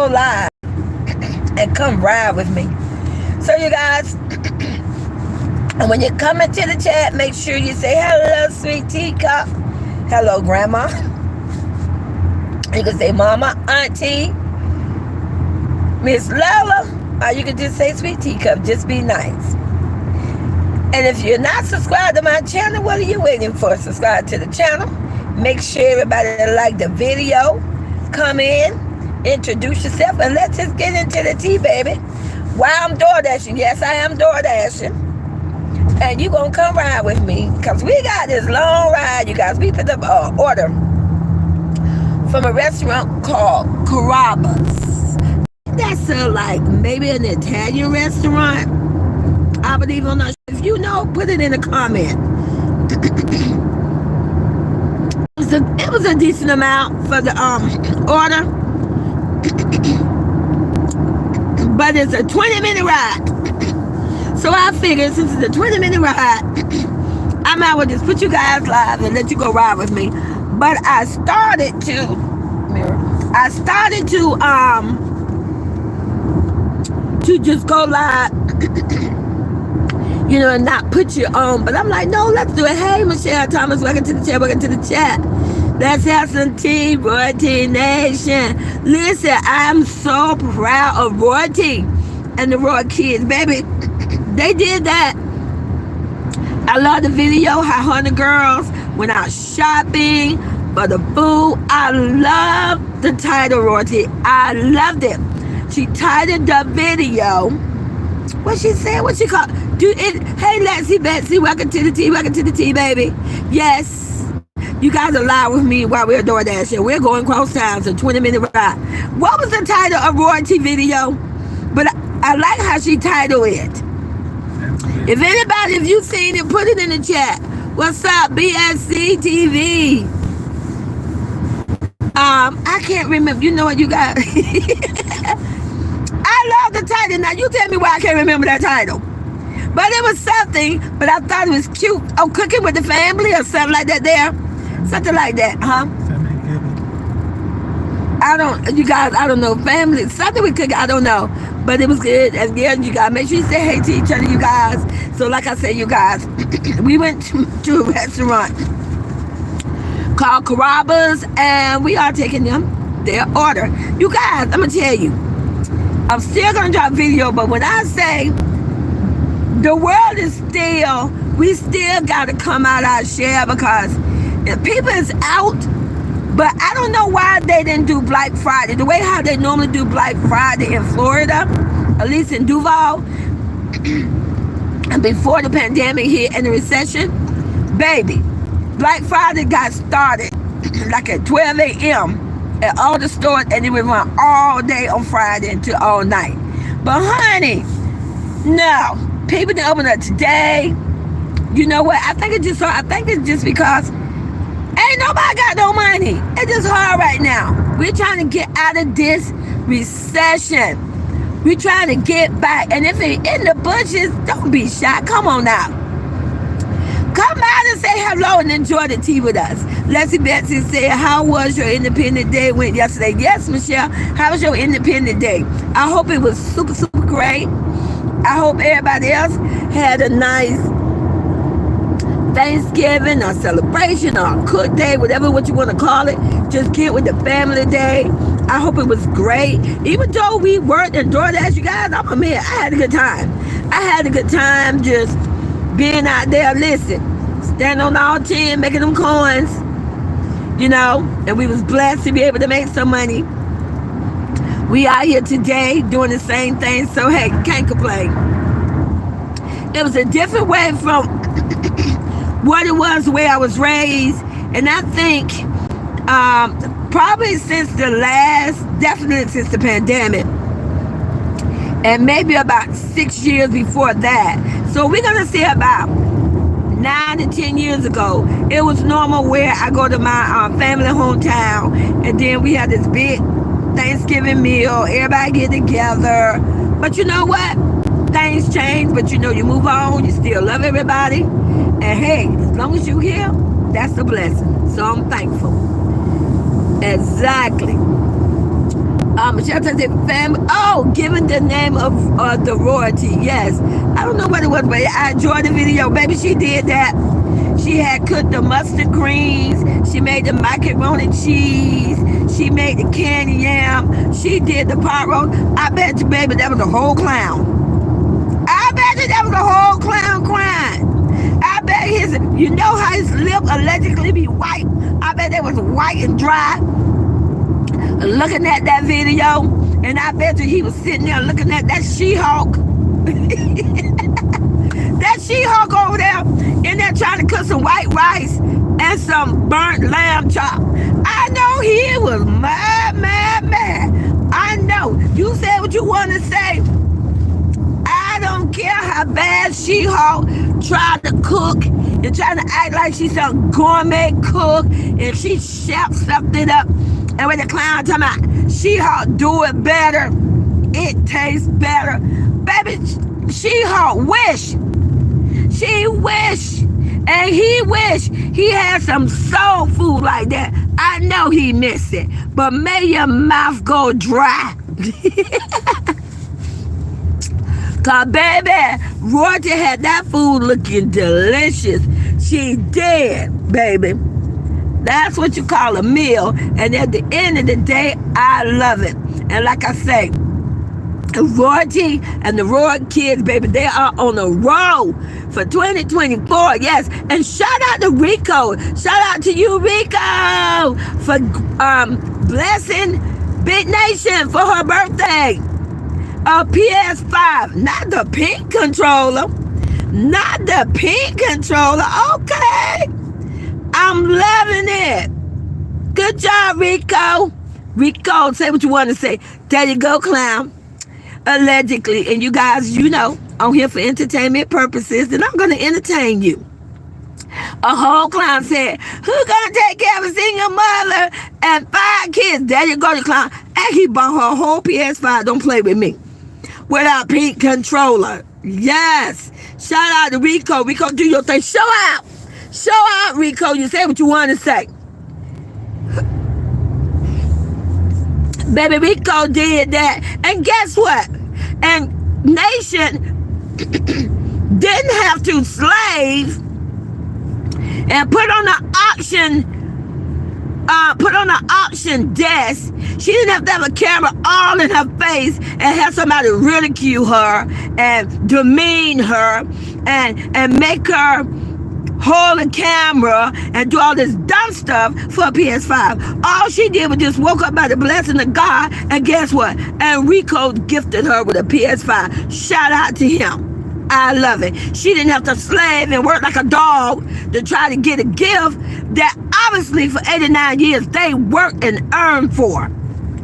go live and come ride with me. So you guys, and when you come into the chat, make sure you say hello, sweet teacup. Hello, grandma. You can say mama, auntie, Miss Lola, or you can just say sweet teacup. Just be nice. And if you're not subscribed to my channel, what are you waiting for? Subscribe to the channel. Make sure everybody like the video. Come in, introduce yourself, and let's just get into the tea, baby. While I'm door dashing, yes, I am door dashing. And you gonna come ride with me, because we got this long ride, you guys. We picked up an order from a restaurant called Carrabba's. That's like maybe an Italian restaurant. I believe, I'm not sure. If you know, put it in the comment. It was a decent amount for the order, but it's a 20-minute ride. So I figured, since it's a 20-minute ride, I might well just put you guys live and let you go ride with me. But I started to just go live, you know, and not put you on. But I'm like, no, let's do it. Hey, Michelle Thomas, welcome to the chat. Welcome to the chat. Let's have some tea, Royalty Nation. Listen, I'm so proud of Royalty and the Roy kids, baby. They did that. I love the video how her and the girls went out shopping for the food. I love the title, Royalty. I loved it. She titled the video. What she said? What she called? Hey, Lexi Betsy, welcome to the tea. Welcome to the tea, baby. Yes. You guys are live with me while we're door dashing. We're going cross town, so 20-minute ride. What was the title of Royalty video? But I like how she titled it. If anybody, if you've seen it, put it in the chat. What's up, BSC TV? I can't remember. You know what, you got? I love the title. Now, you tell me why I can't remember that title. But it was something, but I thought it was cute. Oh, cooking with the family or something like that there. Something like that, huh? I don't know. Family, something we cook, I don't know. But it was good. And yeah, you guys, make sure you say hey to each other, you guys. So like I said, you guys, we went to a restaurant called Carrabba's, and we are taking them their order. You guys, I'm going to tell you, I'm still going to drop video, but when I say the world is still, we still got to come out our share, because if people is out, but I don't know why they didn't do Black Friday. The way how they normally do Black Friday in Florida, at least in Duval, and before the pandemic hit and the recession, baby, Black Friday got started like at 12 a.m. at all the stores, and it would run all day on Friday until all night. But honey, no, people didn't open up today. You know what? I think it's just because ain't nobody got no money. It's just hard right now. We're trying to get out of this recession. We're trying to get back. And if it's in the bushes, don't be shy. Come on out. Come out and say hello and enjoy the tea with us. Leslie Betsy said, how was your Independent Day went yesterday? Yes, Michelle. How was your Independent Day? I hope it was super, super great. I hope everybody else had a nice Thanksgiving or celebration or cook day, whatever what you want to call it. Just get with the family day. I hope it was great. Even though we worked and DoorDash, you guys, I'm a man. I had a good time. I had a good time just being out there, listen, standing on all 10, making them coins, you know, and we was blessed to be able to make some money. We out here today doing the same thing, so hey, can't complain. It was a different way from what it was the way I was raised, and I think probably definitely since the pandemic, and maybe about 6 years before that. So we're gonna say about 9 to 10 years ago, it was normal where I go to my family hometown, and then we had this big Thanksgiving meal, everybody get together. But you know what? Things change, but you know, you move on, you still love everybody. And hey, as long as you're here, that's a blessing. So I'm thankful. Exactly. Shanta said, family. Oh, given the name of the royalty. Yes. I don't know what it was, but I enjoyed the video. Baby, she did that. She had cooked the mustard greens. She made the macaroni cheese. She made the candy yam. She did the pot roast. I bet you, baby, that was a whole clown. I bet you that was a whole clown crying. I bet you know how his lip allegedly be white. I bet they was white and dry. Looking at that video, and I bet you he was sitting there looking at that She-Hulk. That She-Hulk over there in there trying to cook some white rice and some burnt lamb chop. I know he was mad. I know. You said what you want to say. I don't care how bad She-Hulk tried to cook and trying to act like she's some gourmet cook and she chef stuffed it up. And when the clown talking about She-Hulk do it better, it tastes better. Baby, She-Hulk wish. She wish. And he wish he had some soul food like that. I know he missed it. But may your mouth go dry. Cause baby, Royalty had that food looking delicious. She did, baby. That's what you call a meal. And at the end of the day, I love it. And like I say, Royalty and the Royal kids, baby, they are on a roll for 2024. Yes. And shout out to Rico. Shout out to you, Rico, for blessing Big Nation for her birthday. A PS5, not the pink controller. Not the pink controller. Okay. I'm loving it. Good job, Rico. Rico, say what you want to say. There you go, clown. Allegedly. And you guys, you know, I'm here for entertainment purposes, and I'm going to entertain you. A whole clown said, who gonna take care of a single mother and 5 kids? There you go, the clown. And he bought her a whole PS5. Don't play with me. Without pink controller. Yes. Shout out to Rico. Rico, do your thing. Show out. Show out, Rico. You say what you want to say. Baby, Rico did that. And guess what? And Nation didn't have to slave and put on the auction desk. She didn't have to have a camera all in her face and have somebody ridicule her and demean her and make her hold a camera and do all this dumb stuff for a PS5. All she did was just woke up by the blessing of God, and guess what? And Rico gifted her with a PS5. Shout out to him. I love it. She didn't have to slave and work like a dog to try to get a gift that obviously for 89 years they worked and earned for.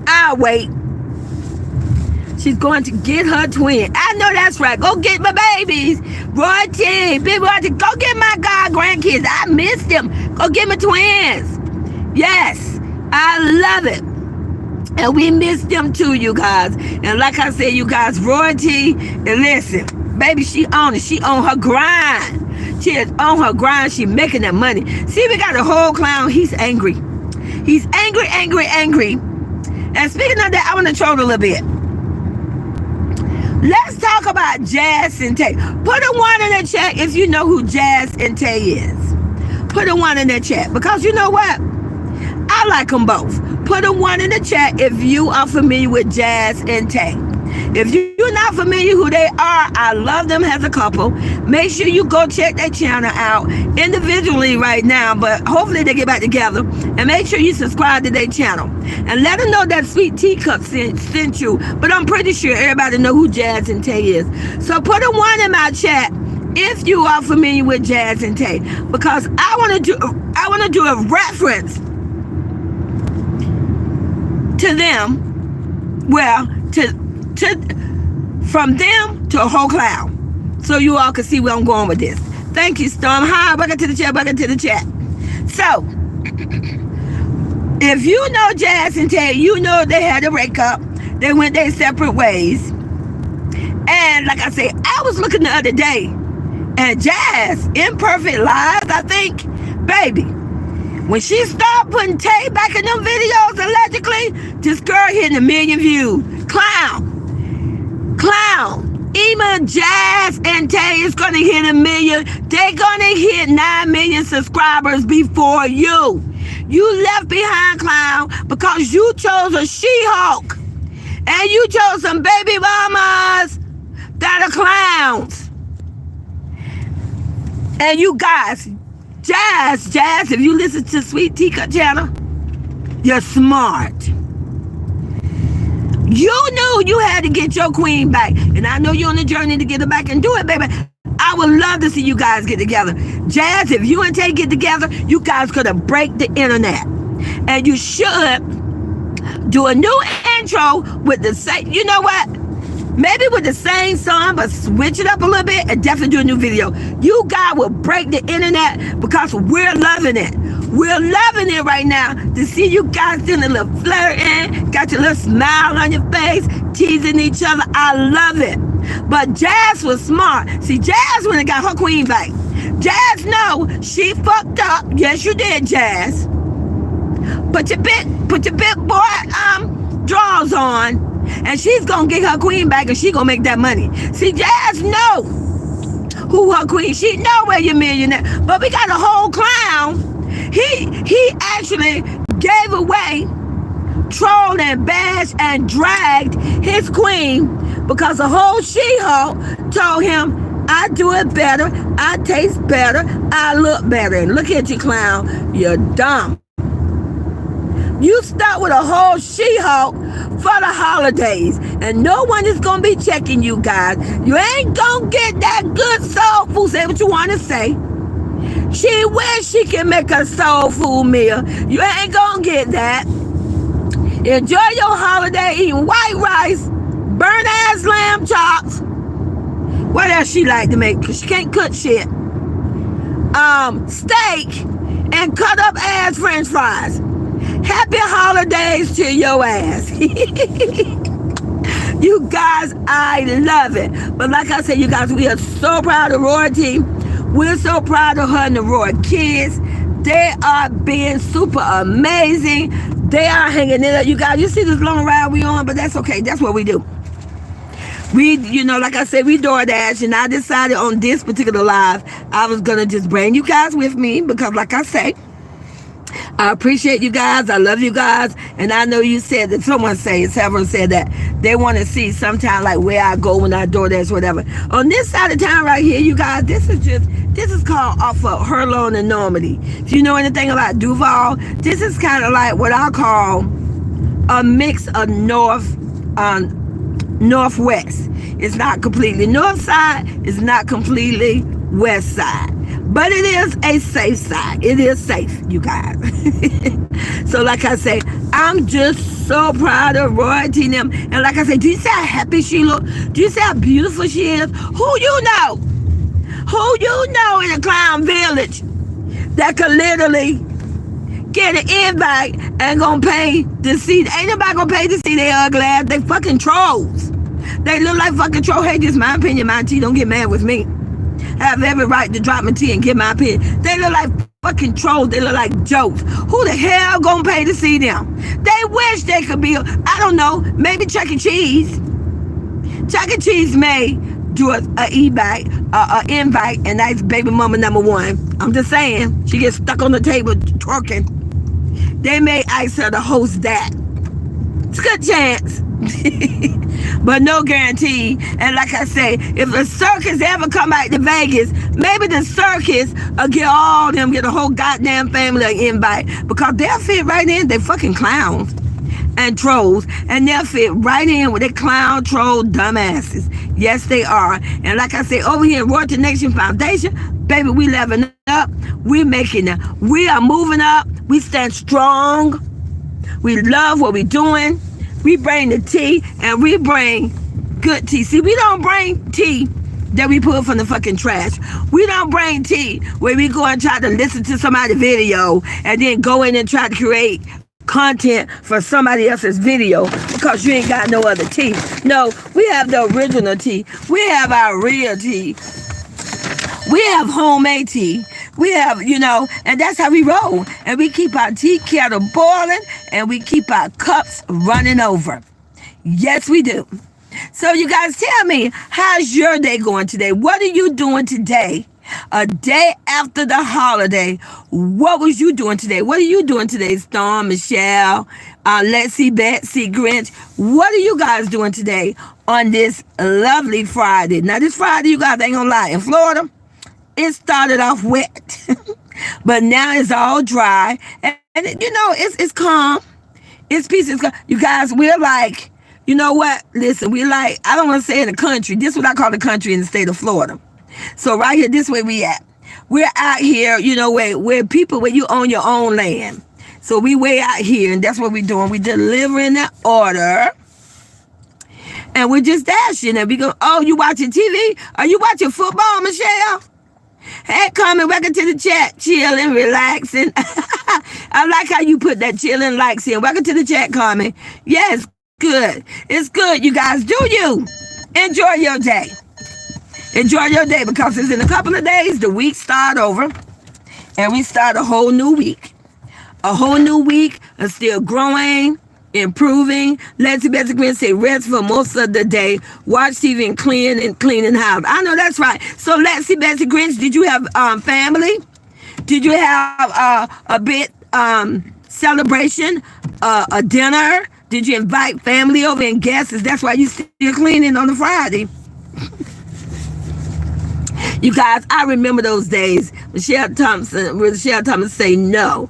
I'll wait. She's going to get her twin. I know that's right. Go get my babies. Royalty, big Royalty, go get my god grandkids. I missed them. Go get my twins. Yes, I love it. And we miss them too, you guys. And like I said, you guys, Royalty, and listen, baby, she on it. She on her grind. She is on her grind. She making that money. See, we got a whole clown. He's angry. He's angry. And speaking of that, I want to troll a little bit. Let's talk about Jazz and Tay. Put a 1 in the chat if you know who Jazz and Tay is. Put a 1 in the chat. Because you know what? I like them both. Put a 1 in the chat if you are familiar with Jazz and Tay. If you're not familiar who they are, I love them as a couple. Make sure you go check their channel out individually right now, but hopefully they get back together. And make sure you subscribe to their channel. And let them know that Sweet Teacup sent you. But I'm pretty sure everybody know who Jazz and Tay is. So put a 1 in my chat if you are familiar with Jazz and Tay. Because I want to do a reference to them. Well, from them to a whole cloud, so you all can see where I'm going with this. Thank you, Storm. Hi, welcome to the chat. So, if you know Jazz and Tay, you know they had a breakup. They went their separate ways. And like I said, I was looking the other day, and Jazz, Imperfect Lives, I think, baby, when she started putting Tay back in them videos, allegedly, This girl hitting 1 million views. Clown. Even Jazz and Tay is going to hit 1 million. They're going to hit 9 million subscribers before you. You left behind, clown, because you chose a She-Hulk. And you chose some baby mamas that are clowns. And you guys, Jazz, if you listen to Sweet Tika channel, you're smart. You knew you had to get your queen back. And I know you're on the journey to get her back and do it, baby. I would love to see you guys get together. Jazz, if you and Tay get together, you guys could have break the internet. And you should do a new intro with the same, you know what? Maybe with the same song, but switch it up a little bit and definitely do a new video. You guys will break the internet because we're loving it. We're loving it right now to see you guys doing a little flirting, got your little smile on your face, teasing each other. I love it. But Jazz was smart. See, Jazz went and got her queen back. Jazz, no, she fucked up. Yes, you did, Jazz. Put your big boy drawers on, and she's gonna get her queen back, and she gonna make that money. See, Jazz know who her queen. She know where your millionaire. But we got a whole clown. He actually gave away, trolled and bashed and dragged his queen because the whole She-Hulk told him, I do it better, I taste better, I look better. And look at you, clown. You're dumb. You start with a whole She-Hulk for the holidays, and no one is gonna be checking you guys. You ain't gonna get that good soul food. Say what you want to say. She wish she can make a soul food meal. You ain't gonna get that. Enjoy your holiday eating white rice, burnt ass lamb chops. What else she like to make? Cause she can't cook shit. Steak and cut up ass French fries. Happy holidays to your ass. You guys, I love it. But like I said, you guys, we are so proud of Royalty. We're so proud of her and the Roy kids. They are being super amazing. They are hanging it up. You guys, you see this long ride we on, but that's okay. That's what we do. We, like I said, we DoorDash, and I decided on this particular live, I was going to just bring you guys with me because, like I say, I appreciate you guys. I love you guys. And I know you said that several said that they want to see sometime like where I go when I DoorDash, whatever. On this side of town right here, you guys, this is called off of Hurlone and Normandy. If you know anything about Duval, this is kind of like what I call a mix of northwest. It's not completely north side. It's not completely west side. But it is a safe side. It is safe, you guys. So like I say, I'm just so proud of Royalty and them. And like I say, do you see how happy she look? Do you see how beautiful she is? Who you know? Who you know in the Clown Village that could literally get an invite and gonna pay to see? Ain't nobody gonna pay to see their ugly ass. They fucking trolls. They look like fucking trolls. Hey, just my opinion, my tea. Don't get mad with me. I have every right to drop my tea and give my opinion. They look like fucking trolls. They look like jokes. Who the hell gonna pay to see them? They wish they could be, I don't know, maybe Chuck E. Cheese. Chuck E. Cheese may do an invite, and that's baby mama number one. I'm just saying, she gets stuck on the table twerking. They may ask her to host that. It's a good chance. But no guarantee. And like I say, if the circus ever come back to Vegas, maybe the circus will get the whole goddamn family an invite, because they'll fit right in. They fucking clowns and trolls, and they'll fit right in with their clown troll dumbasses. Yes, they are. And like I say, over here at Royalty Nation Foundation, baby, we leveling up. We're making it. We are moving up. We stand strong. We love what we're doing. We bring the tea, and we bring good tea. See, we don't bring tea that we pull from the fucking trash. We don't bring tea where we go and try to listen to somebody's video and then go in and try to create content for somebody else's video because you ain't got no other tea. No, we have the original tea. We have our real tea. We have homemade tea. We have, and that's how we roll. And we keep our tea kettle boiling and we keep our cups running over. Yes, we do. So you guys tell me, how's your day going today? What are you doing today? A day after the holiday, what was you doing today? What are you doing today? Storm, Michelle, Lexi, Betsy, Grinch. What are you guys doing today on this lovely Friday? Now, this Friday, you guys ain't gonna lie. In Florida, it started off wet, but now it's all dry. And it's calm. It's peace. It's calm. You guys, we're like, you know what? Listen, we're like, I don't want to say in the country. This is what I call the country in the state of Florida. So right here, this way we at. We're out here, where people, where you own your own land. So we way out here, and that's what we're doing. We're delivering the order. And we're just dashing. And we go, oh, you watching TV? Are you watching football, Michelle? Hey, Carmen, welcome to the chat. Chilling, relaxing. I like how you put that chilling likes in. Welcome to the chat, Carmen. Yes, good. It's good, you guys. Do you enjoy your day? Enjoy your day, because it's in a couple of days, the week start over, and we start a whole new week. A whole new week of still growing, improving. Let's basically say rest for most of the day. Watch TV and cleaning house. I know that's right. So let's see, Betsy Grinch, did you have family? Did you have a bit celebration, a dinner? Did you invite family over and guests? That's why you still cleaning on the Friday. You guys, I remember those days. Michelle Thompson say no.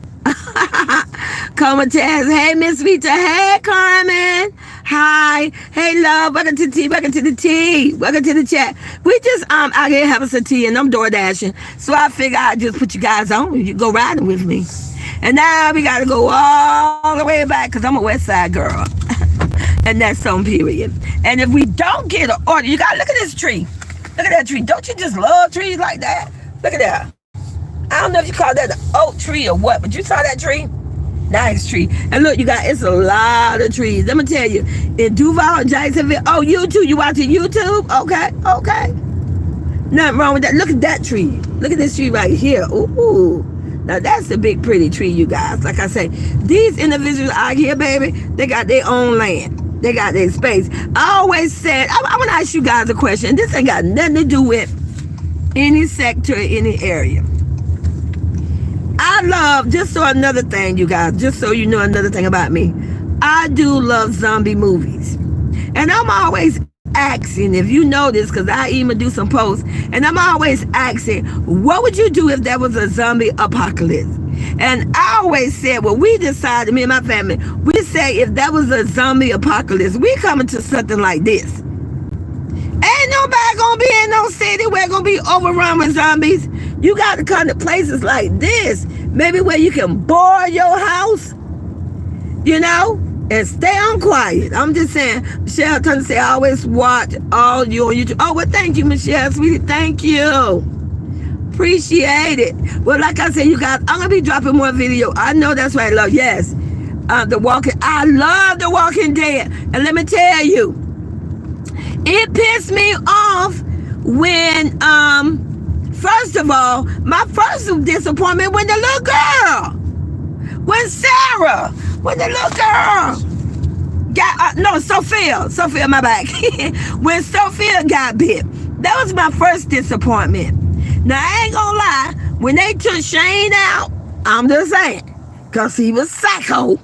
Carmen says, hey, Miss Vita. Hey, Carmen. Hi. Hey, love. Welcome to the tea. Welcome to the tea. Welcome to the chat. We just out here having some tea, and I'm door dashing. So I figure I'd just put you guys on and you go riding with me. And now we got to go all the way back, because I'm a West Side girl. And that's on period. And if we don't get an order, you got to look at this tree. Look at that tree. Don't you just love trees like that? Look at that. I don't know if you call that an oak tree or what, but you saw that tree? Nice tree. And look, you guys, it's a lot of trees. Let me tell you, in Duval and Jacksonville, oh, YouTube, you watching YouTube? Okay. Nothing wrong with that. Look at that tree. Look at this tree right here. Ooh. Now, that's a big, pretty tree, you guys. Like I say, these individuals out here, baby, they got their own land. They got their space. I always said, I want to ask you guys a question. This ain't got nothing to do with any sector, any area. I love, just so another thing, you guys, just so you know another thing about me, I do love zombie movies. And I'm always asking, if you know this, because I even do some posts, and I'm always asking, what would you do if there was a zombie apocalypse? And I always said, well, we decided, me and my family, we say if that was a zombie apocalypse, we coming to something like this. Ain't nobody gonna be in no city where gonna be overrun with zombies. You got to come to places like this, maybe where you can board your house, and stay on quiet. I'm just saying, Michelle Turner say, I always watch all you on YouTube. Oh, well, thank you, Michelle, sweetie. Thank you. Appreciate it. Well, like I said, you guys, I'm going to be dropping more video. I know that's what I love. Yes. I love The Walking Dead. And let me tell you, it pissed me off when, first of all, my first disappointment when the little girl, when the little girl got, Sophia, my back. When Sophia got bit, that was my first disappointment. Now, I ain't gonna lie, when they took Shane out, I'm just saying, because he was psycho.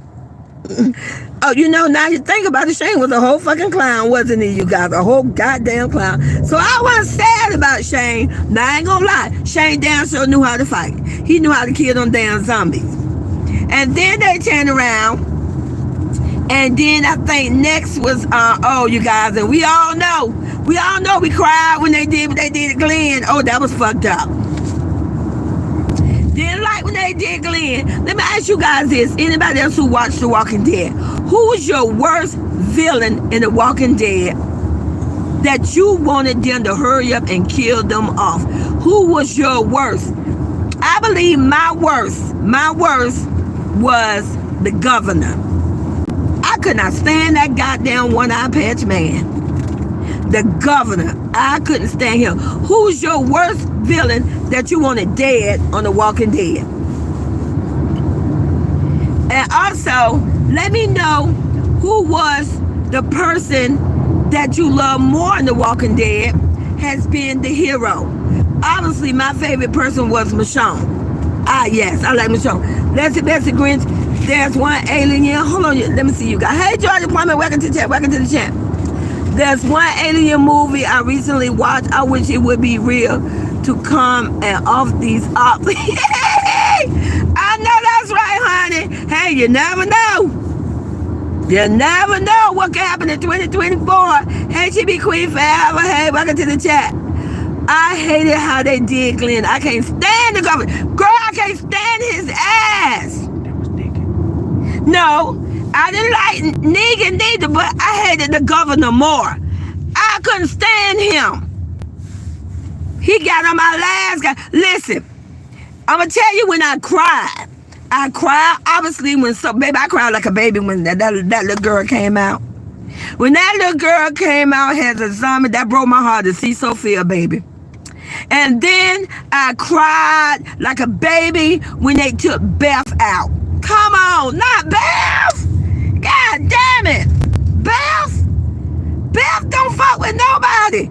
Oh, now you think about it, Shane was a whole fucking clown, wasn't he, you guys? A whole goddamn clown. So I wasn't sad about Shane. Now, I ain't gonna lie, Shane damn sure knew how to fight. He knew how to kill them damn zombies. And then they turned around, and then I think next was, you guys, and we all know, we cried when they did what they did to Glenn. Oh, that was fucked up. Didn't like when they did Glenn. Let me ask you guys this. Anybody else who watched The Walking Dead, who was your worst villain in The Walking Dead that you wanted them to hurry up and kill them off? Who was your worst? I believe my worst was the governor. I could not stand that goddamn one-eye patch man. The governor. I couldn't stand him. Who's your worst villain that you wanted dead on The Walking Dead. And also, let me know who was the person that you love more in The Walking Dead has been the hero. Obviously, my favorite person was Michonne. Ah, yes, I like Michonne. Let's Grinch. There's one alien. Hold on, let me see you guys. Hey, Georgia Plummer, welcome to the chat. Welcome to the chat. There's one alien movie I recently watched. I wish it would be real to come and off these up. I know that's right, honey. Hey, you never know. You never know what can happen in 2024. Hey, she be queen forever. Hey, welcome to the chat. I hated how they did Glenn. I can't stand the governor. Girl, I can't stand his ass. No, I didn't like Negan neither, but I hated the governor more. I couldn't stand him. He got on my last guy. Listen, I'm going to tell you when I cried. I cried, obviously, baby, I cried like a baby when that little girl came out. When that little girl came out as a zombie, that broke my heart to see Sophia, baby. And then I cried like a baby when they took Beth out. Come on, not Beth. God damn it. Beth don't fuck with nobody.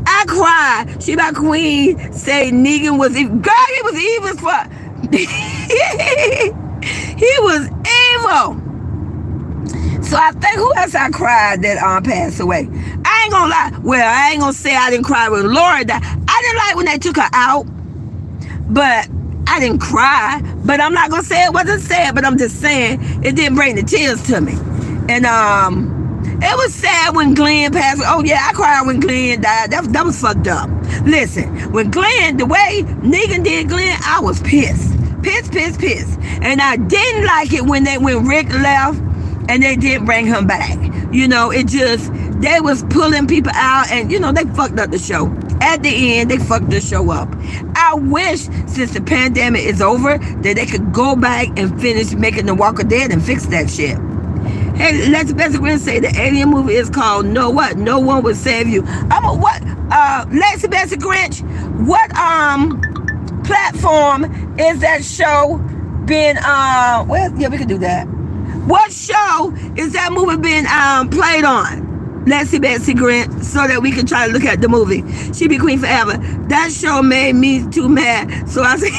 I cried. She my queen say Negan was evil. Girl, he was evil for... he was evil. So I think who else I cried that passed away? I ain't gonna lie. Well, I ain't gonna say I didn't cry when Laura died. I didn't like when they took her out, but I didn't cry. But I'm not gonna say it wasn't sad, but I'm just saying it didn't bring the tears to me. And it was sad when Glenn passed away. Oh yeah, I cried when Glenn died. That was fucked up. Listen, when Glenn, the way Negan did Glenn, I was pissed. Pissed. And I didn't like it when Rick left and they didn't bring him back. You know, it just, they was pulling people out and, you know, they fucked up the show. At the end, they fucked the show up. I wish, since the pandemic is over, that they could go back and finish making The Walking Dead and fix that shit. Hey, let's basically say the alien movie is called No What? No One Would Save You. Let's Betsy Grinch, what platform is that show been well, yeah, we can do that. What show is that movie been played on? Let's see Betsy Grinch, so that we can try to look at the movie. She be queen forever. That show made me too mad. So I said,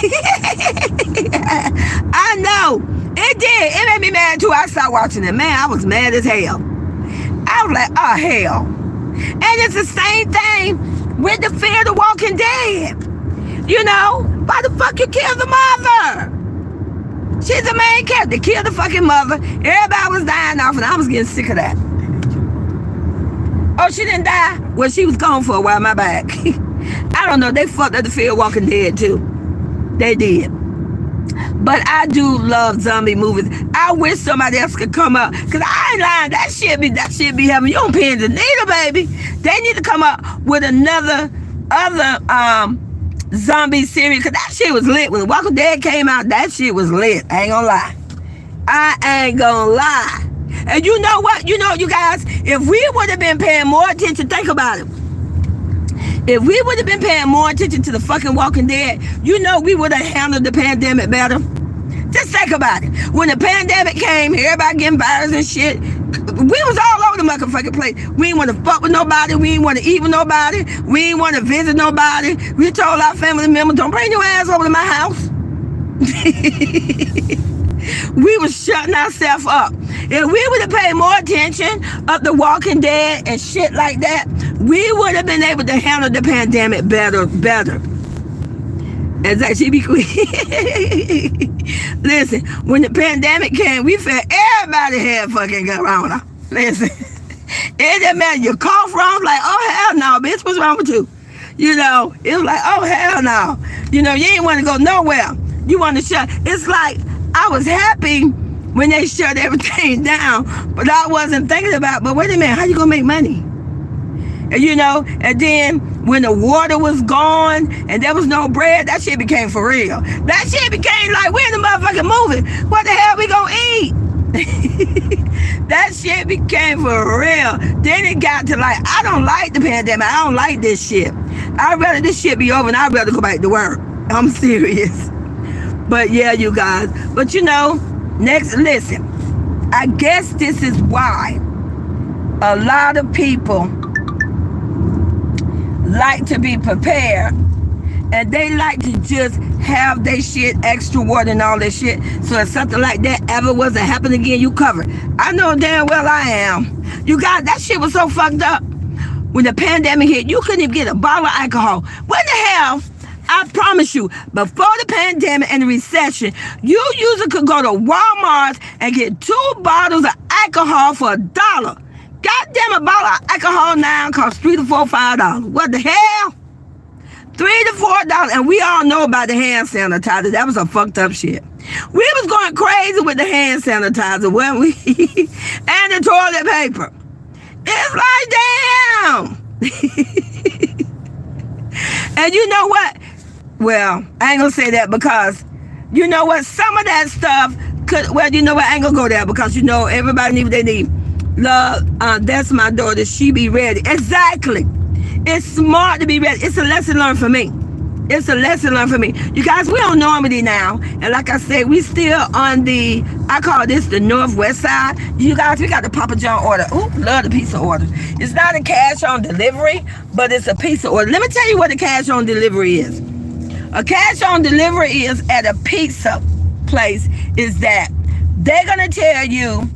I know. It did. It made me mad too. I stopped watching it. Man, I was mad as hell. I was like, oh hell. And it's the same thing with the Fear of the Walking Dead. You know, why the fuck you kill the mother? She's the main character. Kill the fucking mother. Everybody was dying off, and I was getting sick of that. Oh, she didn't die? Well, she was gone for a while. My bad. I don't know. They fucked up the Fear of Walking Dead too. They did. But I do love zombie movies. I wish somebody else could come up, because I ain't lying. That shit be having you on pins and needle, baby. They need to come up with other zombie series, because that shit was lit. When The Walking Dead came out, that shit was lit. I ain't gonna lie. I ain't gonna lie. And you know what? You know, you guys, if we would have been paying more attention, think about it. If we would have been paying more attention to the fucking Walking Dead, you know we would have handled the pandemic better. Just think about it. When the pandemic came, everybody getting virus and shit, we was all over the motherfucking place. We didn't want to fuck with nobody. We didn't want to eat with nobody. We didn't want to visit nobody. We told our family members, don't bring your ass over to my house. We was shutting ourselves up. If we would have paid more attention of the Walking Dead and shit like that, we would have been able to handle the pandemic better. As I should be queen. Listen, when the pandemic came, we felt everybody had fucking corona. Listen, it didn't matter. You cough wrong, like, oh hell no, bitch, what's wrong with you? You know, it was like, oh hell no. You know, you ain't want to go nowhere. You want to shut. It's like, I was happy when they shut everything down, but I wasn't thinking about, but wait a minute, how you gonna make money? And you know, and then when the water was gone and there was no bread, that shit became for real. That shit became like, we're in the motherfucking movie. What the hell we gonna eat? That shit became for real. Then it got to like, I don't like the pandemic. I don't like this shit. I'd rather this shit be over and I'd rather go back to work. I'm serious. But yeah, you guys. But you know, listen. I guess this is why a lot of people like to be prepared, and they like to just have their shit extra water and all that shit. So if something like that ever was to happen again, you covered. I know damn well I am. You guys, that shit was so fucked up. When the pandemic hit, you couldn't even get a bottle of alcohol. What the hell? I promise you, before the pandemic and the recession, you usually could go to Walmart and get 2 bottles of alcohol for $1. Goddamn, a bottle of alcohol now costs $3 to $4, $5. What the hell? $3 to $4, and we all know about the hand sanitizer. That was a fucked up shit. We was going crazy with the hand sanitizer, weren't we? And the toilet paper. It's like, damn. And you know what? Well, I ain't gonna say that because, you know what? Some of that stuff could, well, you know what? I ain't gonna go there because, you know, everybody needs what they need. Love, that's my daughter. She be ready. Exactly. It's smart to be ready. It's a lesson learned for me. It's a lesson learned for me. You guys, we on Normandy now. And like I said, we still on the, I call this the northwest side. You guys, we got the Papa John order. Ooh, love the pizza order. It's not a cash on delivery, but it's a pizza order. Let me tell you what a cash on delivery is. A cash on delivery is at a pizza place is that they're going to tell you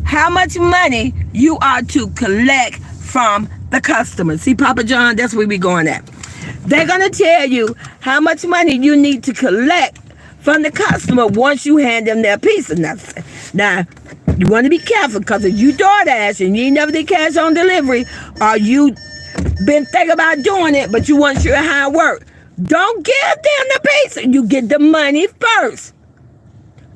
how much money you are to collect from the customer. See, Papa John, that's where we going at. They're going to tell you how much money you need to collect from the customer once you hand them their pizza. Now you want to be careful because if you DoorDash and you ain't never did cash on delivery, or you been thinking about doing it, but you weren't sure how it worked, don't give them the pizza. You get the money first.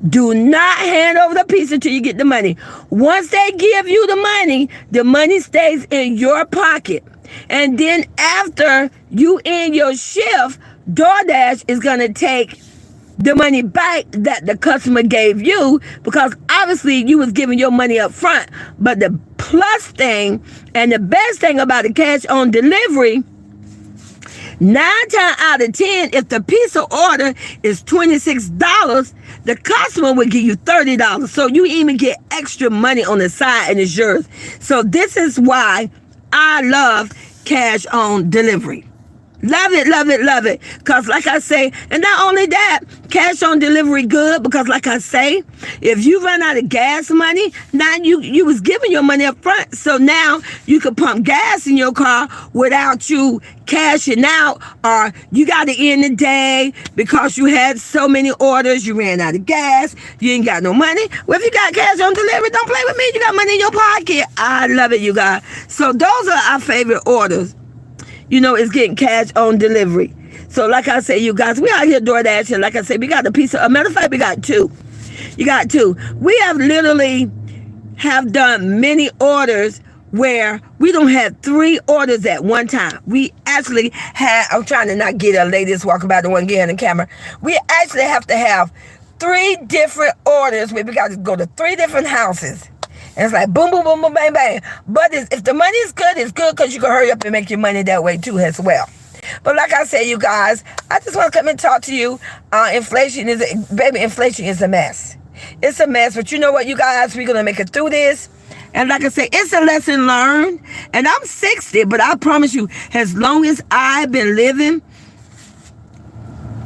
Do not hand over the pizza till you get the money. Once they give you the money stays in your pocket. And then after you end your shift, DoorDash is going to take the money back that the customer gave you, because obviously you was giving your money up front. But the plus thing and the best thing about the cash on delivery, 9 times out of 10, if the pizza order is $26, the customer will give you $30. So you even get extra money on the side and it's yours. So this is why I love cash on delivery. Love it, love it, love it. Because like I say, and not only that, cash on delivery good because like I say, if you run out of gas money, now you was giving your money up front. So now you can pump gas in your car without you cashing out, or you got to end the day because you had so many orders, you ran out of gas, you ain't got no money. Well, if you got cash on delivery, don't play with me. You got money in your pocket. I love it, you guys. So those are our favorite orders. You know, it's getting cash on delivery. So like I say, you guys, we out here DoorDash, and like I said, we got a piece of, a matter of fact, we got 2. You got 2. We have literally have done many orders where we don't have 3 orders at one time. We actually have, I'm trying to not get a lady that's walking by the one getting the camera. We actually have to have 3 different orders where we got to go to 3 different houses. And it's like boom, boom, boom, boom, bang, bang. But if the money is good, it's good because you can hurry up and make your money that way too as well. But like I say, you guys, I just want to come and talk to you. Inflation is a mess. It's a mess. But you know what, you guys, we're going to make it through this. And like I say, it's a lesson learned. And I'm 60, but I promise you, as long as I've been living,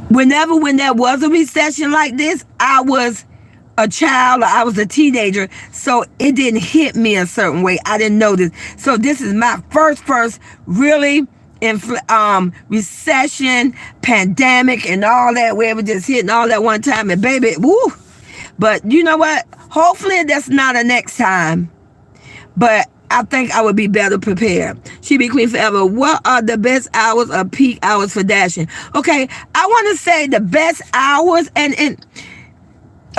when there was a recession like this, I was a child, or I was a teenager, so it didn't hit me a certain way. I didn't know this. So this is my first really recession, pandemic, and all that, where it was just hitting all that one time, and baby, woo. But you know what? Hopefully that's not a next time. But I think I would be better prepared. She be queen forever. What are the best hours or peak hours for dashing? Okay, I want to say the best hours and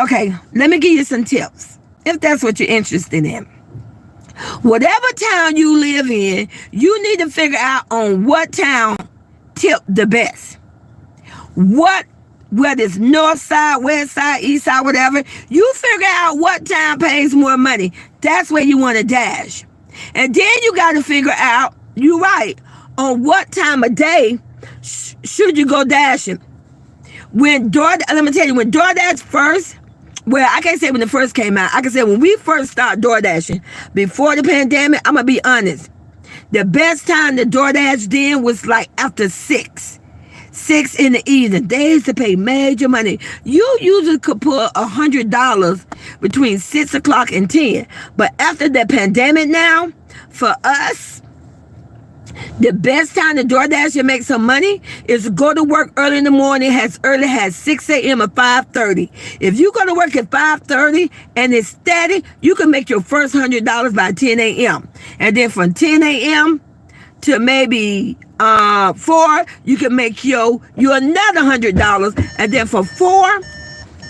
okay, let me give you some tips, if that's what you're interested in. Whatever town you live in, you need to figure out on what town tip the best. Whether it's north side, west side, east side, whatever, you figure out what town pays more money. That's where you want to dash. And then you got to figure out, you're right, on what time of day should you go dashing. When let me tell you, when DoorDash first, well, I can't say when it first came out. I can say when we first started DoorDashing, before the pandemic, I'm going to be honest. The best time to DoorDash then was like after 6 in the evening. They used to pay major money. You usually could put $100 between 6 o'clock and 10. But after the pandemic now, for us, the best time to DoorDash and make some money is to go to work early in the morning, as early as 6 a.m. or 5:30. If you go to work at 5:30 and it's steady, you can make your first $100 by 10 a.m. And then from 10 a.m. to maybe 4, you can make you another $100. And then from 4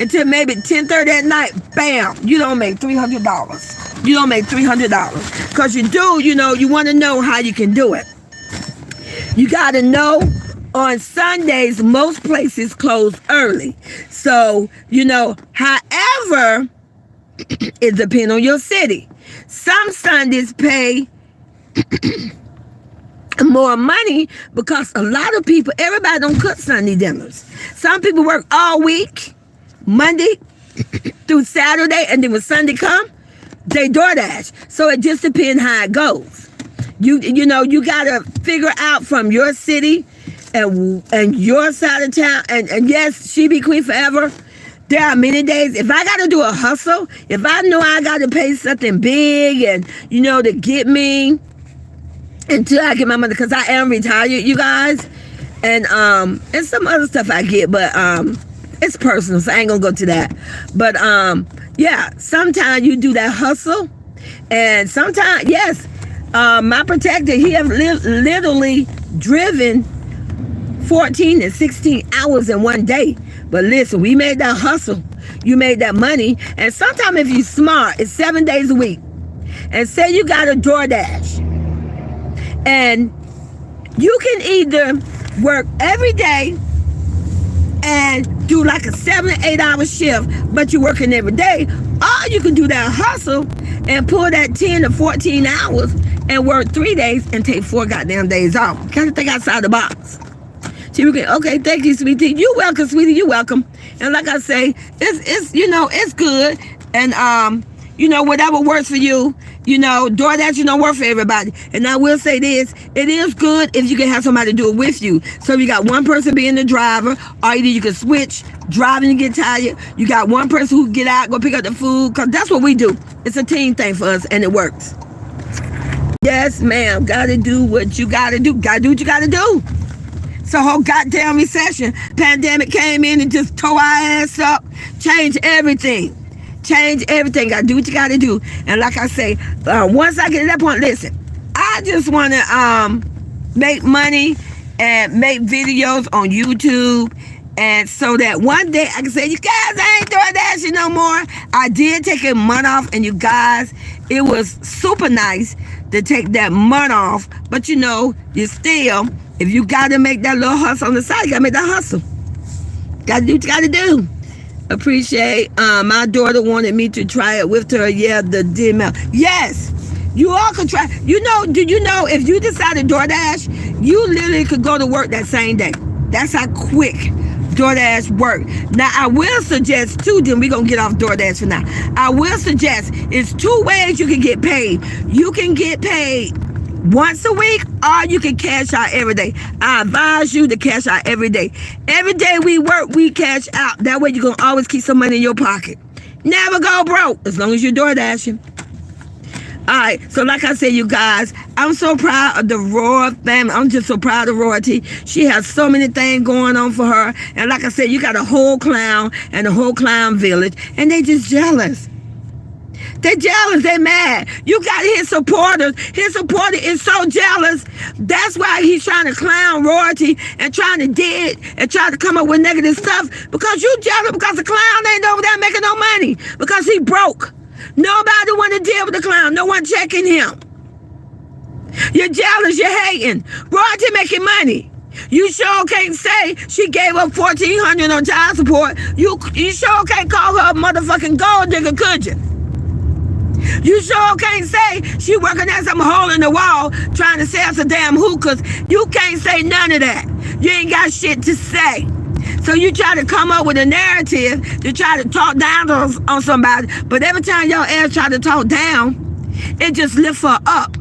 until maybe 10:30 at night, bam, you don't make $300. You don't make $300. Because you want to know how you can do it. You got to know on Sundays, most places close early. So, however, it depends on your city. Some Sundays pay more money because a lot of people, everybody don't cook Sunday dinners. Some people work all week, Monday through Saturday, and then when Sunday come, they DoorDash. So it just depends how it goes. You gotta figure out from your city and your side of town. And yes, she be queen forever. There are many days, if I gotta do a hustle, if I know I gotta pay something big and to get me until I get my money, because I am retired, you guys, and some other stuff I get, but it's personal, so I ain't gonna go to that. But yeah, sometimes you do that hustle, and sometimes, yes, my protector, he have literally driven 14 and 16 hours in one day. But listen, we made that hustle. You made that money. And sometimes if you're smart, it's 7 days a week. And say you got a DoorDash. And you can either work every day and do like a 7 or 8 hour shift, but you're working every day. Or you can do that hustle and pull that 10 to 14 hours and work 3 days and take 4 goddamn days off. Kind of think outside the box. Okay, thank you, sweetie. You're welcome, sweetie. You're welcome. And like I say, it's good. And whatever works for you, DoorDash work for everybody. And I will say this, it is good if you can have somebody do it with you. So if you got one person being the driver, or either you can switch driving and get tired. You got one person who can get out, go pick up the food, because that's what we do. It's a team thing for us, and it works. Yes, ma'am. Gotta do what you gotta do. Gotta do what you gotta do. It's a whole goddamn recession. Pandemic came in and just tore our ass up. Changed everything. Gotta do what you gotta do. And like I say, once I get to that point, listen, I just want to make money and make videos on YouTube, and so that one day I can say, you guys, I ain't DoorDashing no more. I did take a month off, and you guys, it was super nice to take that month off. But you still, if you gotta make that little hustle on the side, you gotta make that hustle. Gotta do what you gotta do. Appreciate. My daughter wanted me to try it with her. Yeah, the DML. Yes, you all can try. Did you know if you decided DoorDash, you literally could go to work that same day. That's how quick DoorDash work. Now, I will suggest too, then we're going to get off DoorDash for now. I will suggest it's 2 ways you can get paid. You can get paid once a week, or you can cash out every day. I advise you to cash out every day. Every day we work, we cash out. That way you're going to always keep some money in your pocket. Never go broke as long as you're DoorDashing. All right, so like I said, you guys, I'm so proud of the Royal family. I'm just so proud of Royalty. She has so many things going on for her. And like I said, you got a whole clown and a whole clown village, and they just jealous. They're jealous. They're mad. You got his supporters. His supporter is so jealous. That's why he's trying to clown Royalty and trying to dig and trying to come up with negative stuff, because you jealous because the clown ain't over there making no money because he broke. Nobody want to deal with the clown. No one checking him. You're jealous. You're hating. Royalty making money. You sure can't say she gave up $1,400 on child support. You sure can't call her a motherfucking gold digger, could you? You sure can't say she working at some hole in the wall trying to sell some damn hookahs. You can't say none of that. You ain't got shit to say. So you try to come up with a narrative to try to talk down on somebody, but every time your ass try to talk down, it just lifts her up.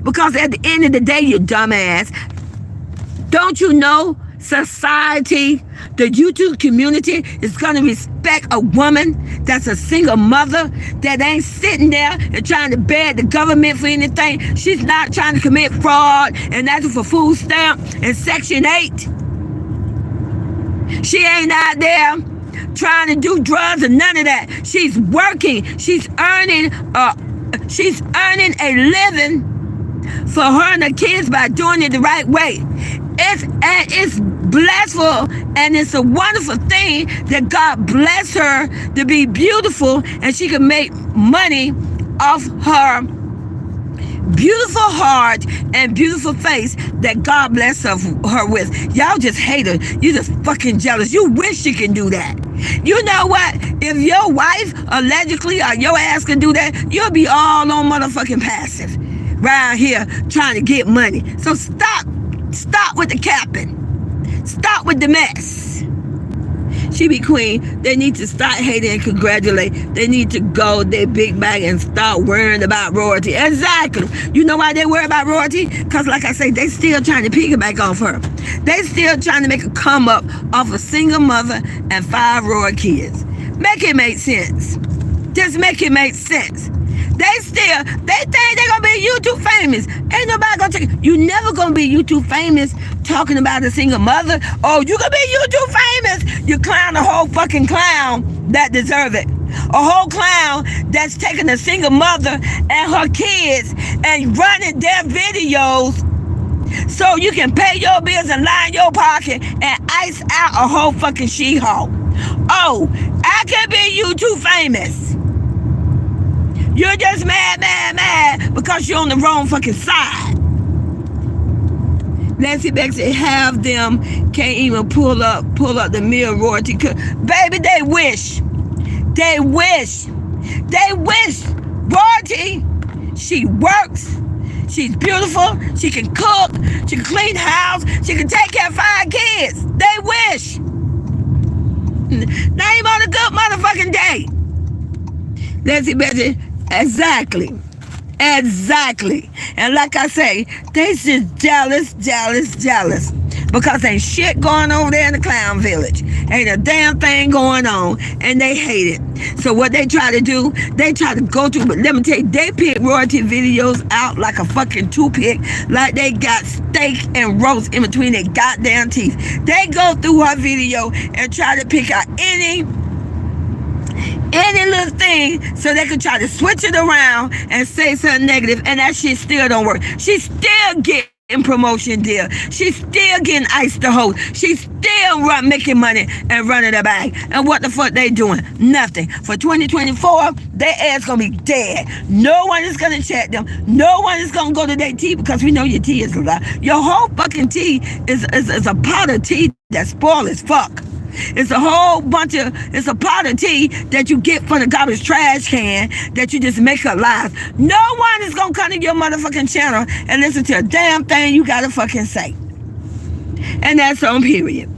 Because at the end of the day, you dumbass, don't you know society, the YouTube community is going to respect a woman that's a single mother that ain't sitting there and trying to beg the government for anything. She's not trying to commit fraud and asking for food stamp and Section 8. She ain't out there trying to do drugs or none of that. She's working. She's earning a living for her and her kids by doing it the right way. It's blissful and it's a wonderful thing that God bless her to be beautiful and she can make money off her beautiful heart and beautiful face that God bless her with. Y'all just hate her. You just fucking jealous. You wish you can do that. You know what? If your wife allegedly or your ass can do that, you'll be all on motherfucking passive around here trying to get money. So stop with the capping. Stop with the mess. She be queen. They need to start hating and congratulate. They need to go their big bag and start worrying about royalty. Exactly. You know why they worry about royalty? Because like I say, they still trying to piggyback off her. They still trying to make a come up off a single mother and 5 royal kids. Make it make sense. Just make it make sense. They think they're gonna be YouTube famous. Ain't nobody gonna take it. You never gonna be YouTube famous talking about a single mother. Oh, you gonna be YouTube famous. You clown a whole fucking clown that deserve it. A whole clown that's taking a single mother and her kids and running their videos so you can pay your bills and line your pocket and ice out a whole fucking She-Hulk. Oh, I can be YouTube famous. You're just mad because you're on the wrong fucking side. Nancy Beck said half them can't even pull up the meal royalty. Baby, they wish. Royalty, she works. She's beautiful. She can cook. She can clean the house. She can take care of 5 kids. They wish. Not even on a good motherfucking day. Nancy Beck said, Exactly. And like I say, they just jealous. Because ain't shit going over there in the clown village. Ain't a damn thing going on. And they hate it. So what they try to do, they try to go through, but let me tell you, they pick royalty videos out like a fucking toothpick, like they got steak and roast in between their goddamn teeth. They go through her video and try to pick out any little thing so they can try to switch it around and say something negative, and that shit still don't work. She's still getting promotion deal. She's still getting iced the host. She's still making money and running the bag. And what the fuck they doing? Nothing. For 2024, their ass gonna be dead. No one is gonna check them. No one is gonna go to their tea because we know your tea is a lot. Your whole fucking tea is a pot of tea that's spoiled as fuck. It's a pot of tea that you get from the garbage trash can that you just make alive. No one is gonna come to your motherfucking channel and listen to a damn thing you gotta fucking say. And that's on period.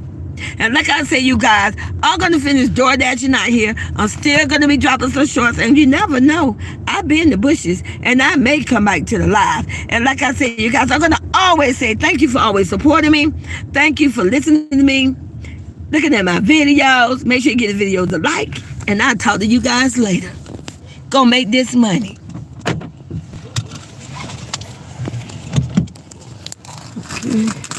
And like I said, you guys, I'm gonna finish DoorDash out here. I'm still gonna be dropping some shorts, and you never know. I be in the bushes, and I may come back to the live. And like I said, you guys, I'm gonna always say thank you for always supporting me. Thank you for listening to me. Looking at my videos. Make sure you give the videos a like. And I'll talk to you guys later. Go make this money. Okay.